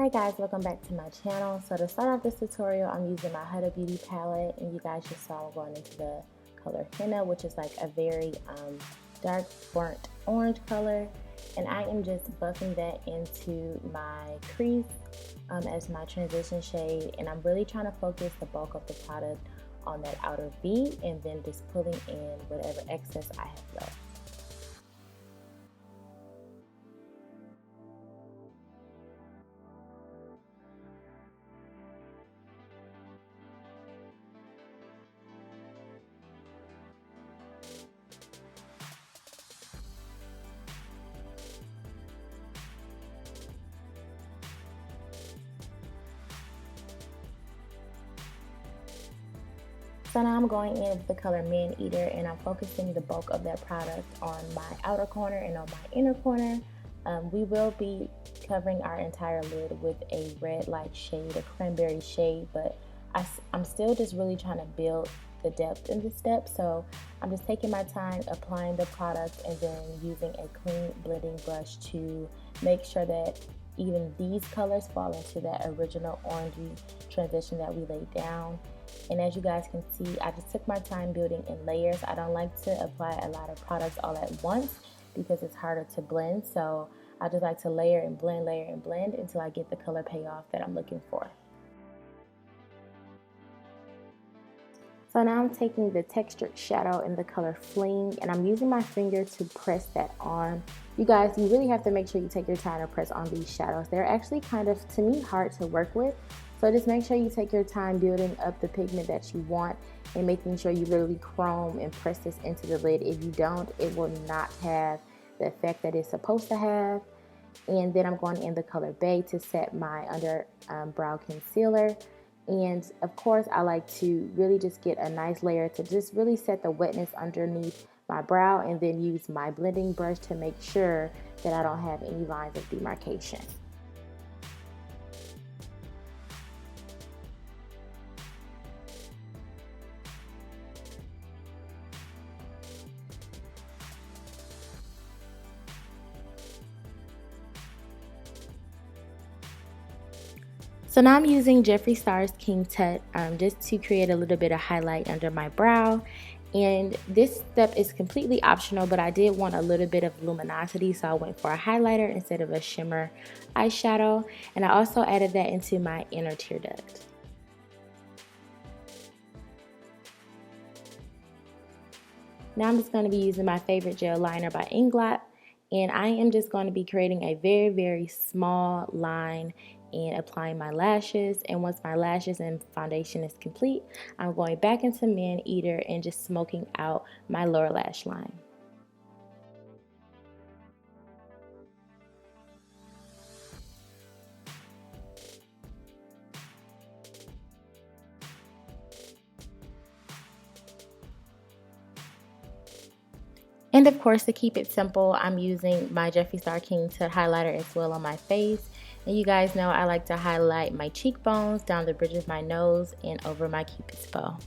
Hey guys, welcome back to my channel. So to start off this tutorial, I'm using my Huda Beauty palette, and you guys just saw I'm going into the color Henna, which is like a very dark burnt orange color, and I am just buffing that into my crease as my transition shade, and I'm really trying to focus the bulk of the product on that outer V and then just pulling in whatever excess I have left. So now I'm going in with the color Man Eater, and I'm focusing the bulk of that product on my outer corner and on my inner corner. We will be covering our entire lid with a red light shade, a cranberry shade, but I'm still just really trying to build the depth in the step. So I'm just taking my time applying the product and then using a clean blending brush to make sure that even these colors fall into that original orangey transition that we laid down. And as you guys can see, I just took my time building in layers. I don't like to apply a lot of products all at once because it's harder to blend. So I just like to layer and blend until I get the color payoff that I'm looking for. So now I'm taking the textured shadow in the color Fling, and I'm using my finger to press that on. You guys, you really have to make sure you take your time to press on these shadows. They're actually kind of, to me, hard to work with. So just make sure you take your time building up the pigment that you want and making sure you really chrome and press this into the lid. If you don't, it will not have the effect that it's supposed to have. And then I'm going in the color Bay to set my under brow concealer. And of course, I like to really just get a nice layer to just really set the wetness underneath my brow, and then use my blending brush to make sure that I don't have any lines of demarcation. So now I'm using Jeffree Star's King Tut just to create a little bit of highlight under my brow. And this step is completely optional, but I did want a little bit of luminosity, so I went for a highlighter instead of a shimmer eyeshadow. And I also added that into my inner tear duct. Now I'm just going to be using my favorite gel liner by Inglot, and I am just going to be creating a very, very small line and applying my lashes. And once my lashes and foundation is complete, I'm going back into Man Eater and just smoking out my lower lash line. And of course, to keep it simple, I'm using my Jeffree Star King Tut highlighter as well on my face. And you guys know I like to highlight my cheekbones, down the bridge of my nose, and over my cupid's bow.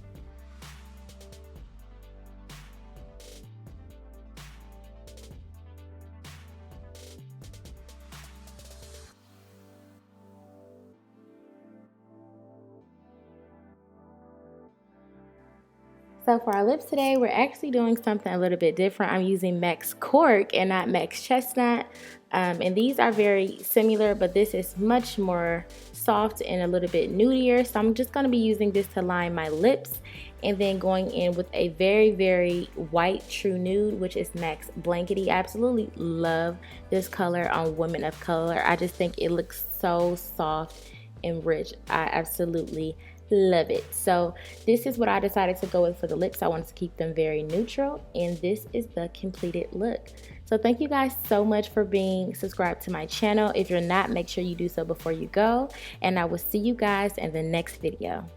So for our lips today, we're actually doing something a little bit different. I'm using MAC's Cork and not MAC's Chestnut. And these are very similar, but this is much more soft and a little bit nudier. So I'm just going to be using this to line my lips, and then going in with a very, very white true nude, which is MAC's Blankety. I absolutely love this color on women of color. I just think it looks so soft and rich. I absolutely love it. So this is what I decided to go with for the lips. I wanted to keep them very neutral, and this is the completed look. So thank you guys so much for being subscribed to my channel. If you're not, make sure you do so before you go, and I will see you guys in the next video.